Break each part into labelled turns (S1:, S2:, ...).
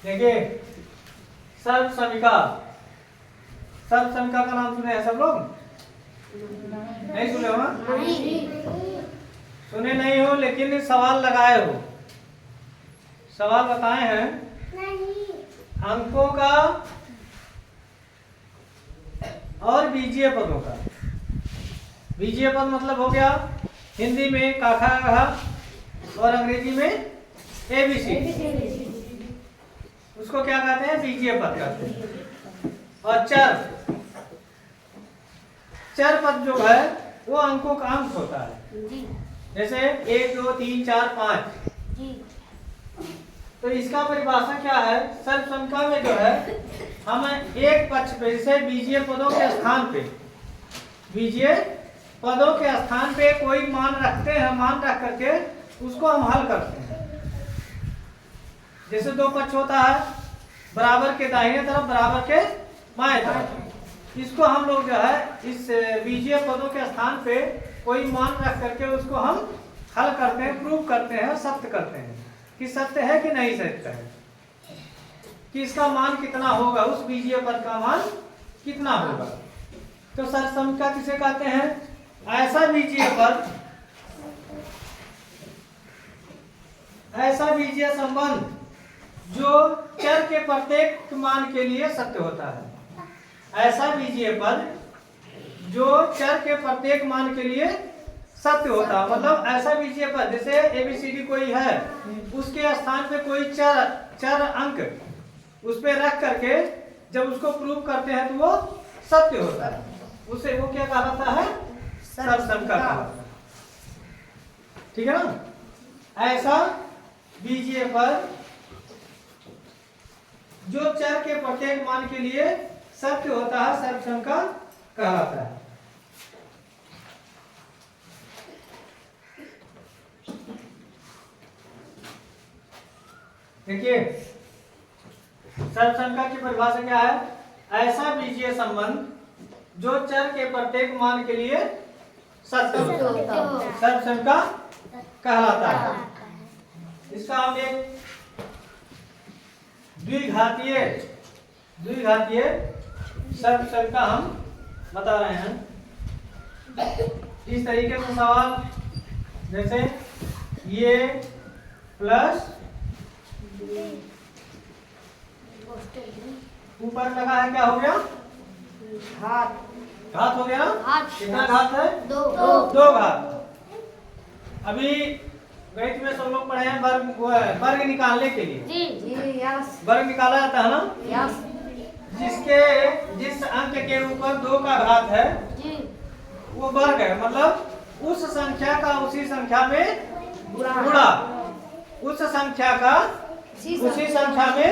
S1: देखिए सर्व समीका, सर्व समीका का नाम सुने हैं सब लोग? नहीं सुने हो ना? सुने नहीं हो लेकिन सवाल लगाए हो। सवाल बताए हैं अंकों का और बीजीय पदों का। बीजीय पद मतलब हो गया हिंदी में काखा घा और अंग्रेजी में एबीसी, उसको क्या कहते हैं? बीजीय पद कहते हैं। और चर, चर पद जो है वो अंकों का अंक होता है, जैसे 1 2 3 4 5। तो इसका परिभाषा क्या है? सर्वसंख्या में जो है हम एक पक्ष पे जैसे बीजीय पदों के स्थान पे, बीजीय पदों के स्थान पे कोई मान रखते हैं, मान रख करके उसको हम हल करते हैं। जैसे दो पक्ष होता है, बराबर के दाहिने तरफ, बराबर के बाएं तरफ, इसको हम लोग जो है इस बीजीय पदों के स्थान पे कोई मान रख करके उसको हम हल करते हैं, प्रूव करते हैं, सत्य करते हैं कि सत्य है कि नहीं सत्य है, कि इसका मान कितना होगा, उस बीजीय पद का मान कितना होगा। तो सर्वसंख्या किसे कहते हैं? ऐसा बीजीय पद, ऐसा बीजीय संबंध जो चर के प्रत्येक मान के लिए सत्य होता है। ऐसा बीजीय पद जो चर के प्रत्येक मान के लिए सत्य होता है। मतलब ऐसा बीजीय पद जैसे एबीसीडी कोई है, उसके स्थान पे कोई चर अंक उस पे रख करके जब उसको प्रूव करते हैं तो वो सत्य होता है। उसे वो क्या कहलाता है? सर्वसंख्या कहलाता है। ठीक है ना? ऐसा बीजीय पद जो चर के प्रत्येक मान के लिए सत्य होता है, सर्वसंख्या कहलाता है। देखिए सर्वसंख्या की परिभाषा क्या है? ऐसा बीजीय संबंध जो चर के प्रत्येक मान के लिए सत्य होता है, सर्वसंख्या कहलाता है। इसका हम एक द्विघातीय सर्वसंख्या हम बता रहे हैं। इस तरीके से सवाल जैसे ये प्लस ऊपर लगा है, क्या हो गया? घात हो गया। कितना घात है? दो घात। अभी गणित में सब लोग पढ़े हैं वर्ग निकालने के लिए। वर्ग निकाला जाता है ना? जिस अंक के ऊपर 2 का घात है वो वर्ग है, मतलब उस संख्या का उसी संख्या में गुणा, उस संख्या का उसी संख्या में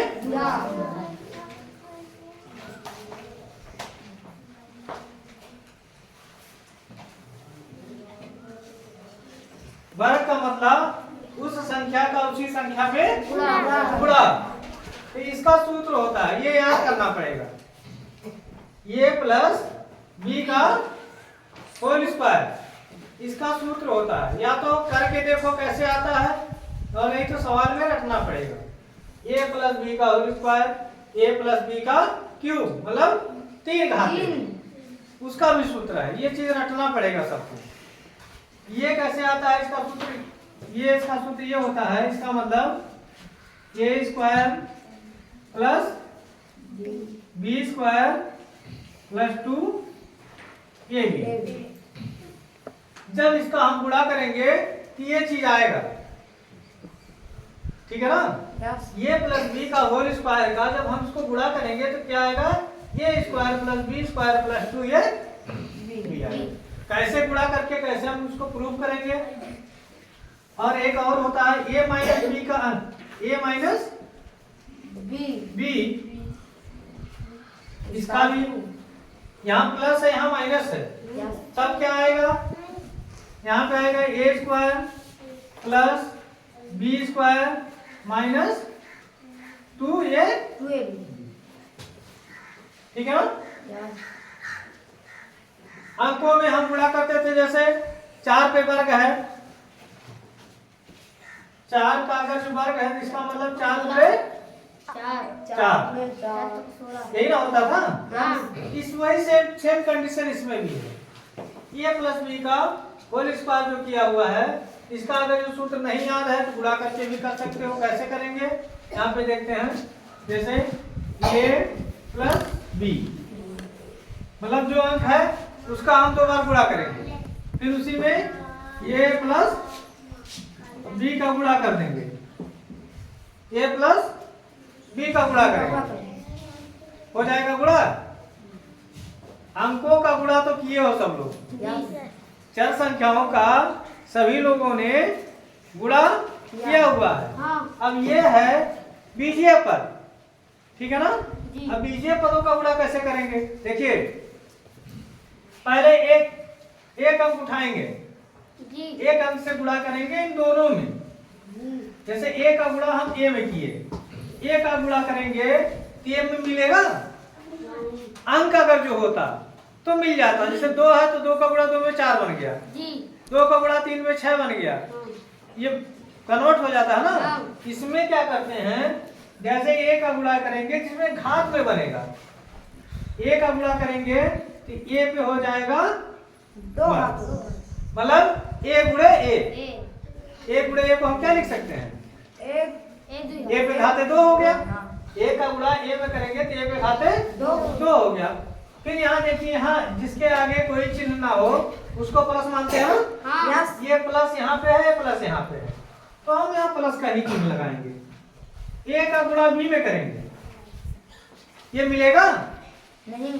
S1: वर्ग का मतलब उस संख्या का उसी संख्या में गुणा। तो इसका सूत्र होता है, ये याद करना पड़ेगा, ये प्लस बी का होल स्क्वायर, इसका सूत्र होता है। या तो करके देखो कैसे आता है, और नहीं तो सवाल में रखना पड़ेगा। ए प्लस बी का होल स्क्वायर, ए प्लस बी का क्यूब, मतलब 3 घात, उसका भी सूत्र है। ये चीज रटना पड़ेगा सबको। ये कैसे आता है इसका सूत्र? ये इसका सूत्र ये होता है, इसका मतलब A square plus B square plus 2ab। जब इसका हम गुणा करेंगे तो ये चीज आएगा, ठीक है ना? ये प्लस बी का होल स्क्वायर का जब हम इसको गुणा करेंगे तो क्या आएगा? ये square plus B square plus 2 ये बी आएगा। कैसे गुणा करके कैसे हम उसको प्रूव करेंगे? और एक और होता है ए माइनस बी का अंक, ए माइनस बी, इसका भी यहाँ प्लस है यहाँ माइनस है, तब क्या आएगा? यहाँ पे आएगा A square plus B square minus 2ab। ठीक है ना? अंकों में हम गुणा करते थे, जैसे 4 पे वर्ग है, 4 का अगर जो वर्ग है तो इसका मतलब 4 गुणे 4, 4 यही ना होता था। इस वही सेम कंडीशन इसमें भी है। ए प्लस बी का होल स्क्वायर जो किया हुआ है, इसका अगर जो सूत्र नहीं याद है तो गुणा करके भी कर सकते हो। कैसे करेंगे यहाँ पे देखते हैं। जैसे ए प्लस बी, मतलब जो अंक है उसका हम 2 बार गुणा करेंगे, फिर उसी में ए प्लस बी का गुणा कर देंगे, ए प्लस बी का गुणा करेंगे, हो जाएगा गुणा। अंकों का गुणा तो किए हो सब लोग, चर संख्याओं का सभी लोगों ने गुणा किया हुआ है। अब ये है बीजीय पद, ठीक है ना। अब बीजीय पदों का गुणा कैसे करेंगे, देखिए पहले एक अंक उठाएंगे, एक अंक से गुणा करेंगे इन दोनों में। जैसे ए का गुणा हम ए में किए, ए का गुणा करेंगे तो ए में मिलेगा अंक, अगर जो होता तो मिल जाता। जैसे 2 है तो 2 का गुणा 2 में 4 बन गया, 2 का गुणा 3 में 6 बन गया, ये कन्वर्ट हो जाता है ना। इसमें क्या करते हैं, जैसे ए का गुणा करेंगे जिसमें घात में बनेगा, ए का गुणा करेंगे तो ए पे हो जाएगा 2, मतलब ए गुणे ए गुणे ए को हम क्या लिख सकते हैं, ए पे घाते 2 हो गया। ए का गुणा ए में करेंगे तो ए पे घाते 2 हो गया। फिर यहाँ देखिए, यहाँ जिसके आगे कोई चिन्ह ना हो उसको प्लस मानते हैं। ये प्लस यहाँ पे है, प्लस यहाँ पे है, तो हम यहाँ प्लस का ही चिन्ह लगाएंगे। ए का गुणा बी में करेंगे, ये मिलेगा नहीं।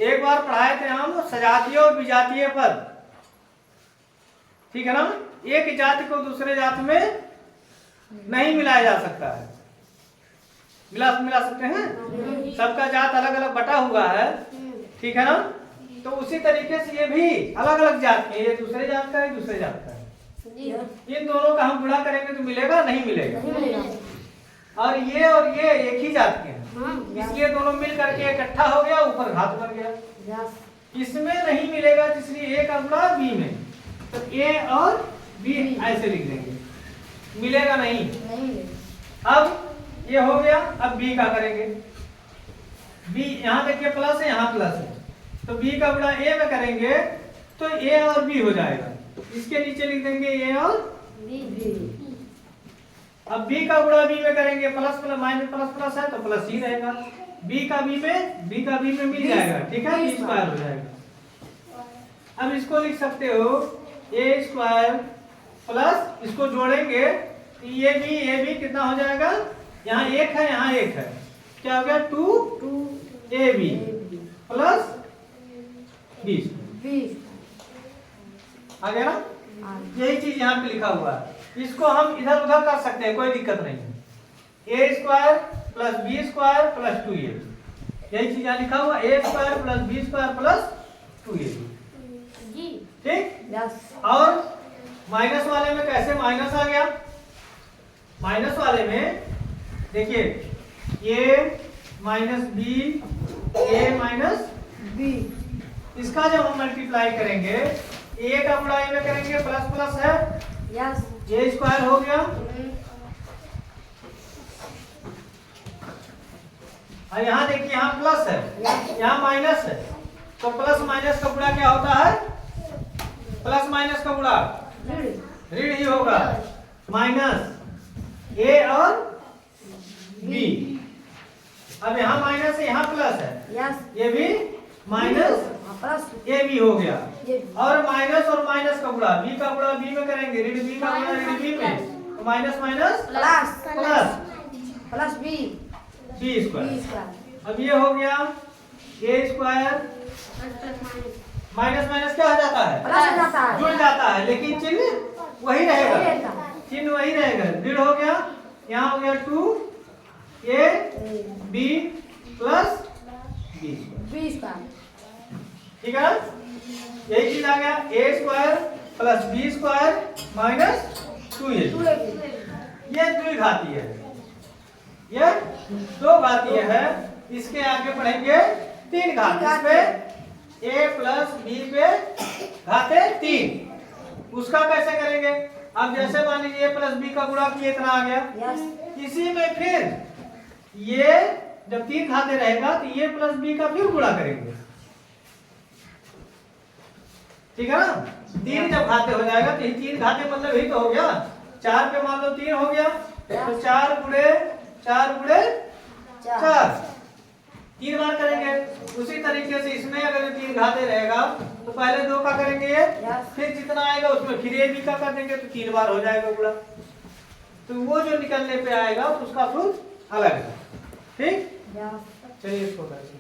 S1: एक बार पढ़ाए थे हम सजातीय और विजातीय पद, ठीक है ना। एक जाति को दूसरे जाति में नहीं मिलाया जा सकता है, मिला सकते हैं। सबका जात अलग अलग बटा हुआ है, ठीक है ना। तो उसी तरीके से ये भी अलग अलग जात के, ये दूसरे जात का है, दूसरे जात का है। इन दोनों का हम गुणा करेंगे तो मिलेगा नहीं मिलेगा। और ये एक ही जात के हैं, इसलिए दोनों मिल करके इकट्ठा हो गया, ऊपर घात बन गया। इसमें नहीं मिलेगा, इसलिए ए का गुणा बी में, तो ए और बी ऐसे लिख देंगे, मिलेगा नहीं। अब ये हो गया। अब बी का करेंगे, बी यहाँ देखिए प्लस है, यहाँ प्लस है, तो बी का गुणा ए में करेंगे तो ए और बी हो जाएगा। इसके नीचे लिख देंगे ए और बी। अब बी का गुणा बी में करेंगे, plus plus minus plus plus है तो प्लस ही रहेगा। बी का बी में मिल जाएगा, ठीक है, बी स्क्वायर हो जाएगा। अब इसको लिख सकते हो ए स्क्वायर प्लस, इसको जोड़ेंगे तो ये बी कितना हो जाएगा, यहाँ 1 है, यहाँ 1 है, क्या हो गया 2ab प्लस 20 आ गया ना। यही चीज यहाँ पे लिखा हुआ है, इसको हम इधर उधर कर सकते हैं, कोई दिक्कत नहीं है। A square plus B square plus 2a, यही चीज यहाँ लिखा हुआ, A square plus B square plus 2a, ठीक। और माइनस वाले में कैसे माइनस आ गया, माइनस वाले में देखिए ए माइनस बी, ए माइनस बी, इसका जब हम मल्टीप्लाई करेंगे, ए का गुणा ए में करेंगे, प्लस प्लस है, यस, ए स्क्वायर हो गया। और यहाँ देखिए, यहाँ प्लस है, यहाँ माइनस है, तो प्लस माइनस का गुणा क्या होता है, प्लस माइनस का गुणा ऋण ही होगा। माइनस ए और बी, अब यहाँ माइनस है, यहाँ प्लस है, ये भी माइनस ए बी हो गया। और माइनस और माइनस का गुणा, बी का गुणा बी में करेंगे, ऋण बी का गुणा ऋण बी में, तो minus minus plus B square. अब ये हो गया ए स्क्वायर, माइनस माइनस क्या हो जाता है, जुड़ जाता है, लेकिन चिन्ह वही रहेगा, चिन्ह वही रहेगा, ऋण हो गया, यहाँ हो गया 2ab प्लस बी स्क्वायर, ठीक है। यही चीज आ गया, A square plus B square minus 2ab, ये द्विघातीय है, ये 2 घातीय है। इसके आगे पढ़ेंगे 3 घात, इसमें a प्लस बी पे घाते 3, उसका कैसे करेंगे। अब जैसे मान लीजिए a प्लस बी का गुणा किए, इतना आ गया, इसी में फिर ये जब 3 घाते रहेगा तो ये प्लस बी का फिर गुणा करेंगे, ठीक है ना। 3 जब घाते हो जाएगा तो ये 3 घाते मतलब यही तो हो गया, 4 पे मान लो 3 हो गया तो 4 गुणे 4 3 बार करेंगे। उसी तरीके से इसमें अगर 3 घाते रहेगा तो पहले 2 का करेंगे ये, फिर जितना आएगा उसमें फिर ये बी का कर देंगे तो 3 बार हो जाएगा गुणा। तो वो जो निकलने पे आएगा उसका फ्रूट अलग है, ठीक। चलिए इसको करते हैं।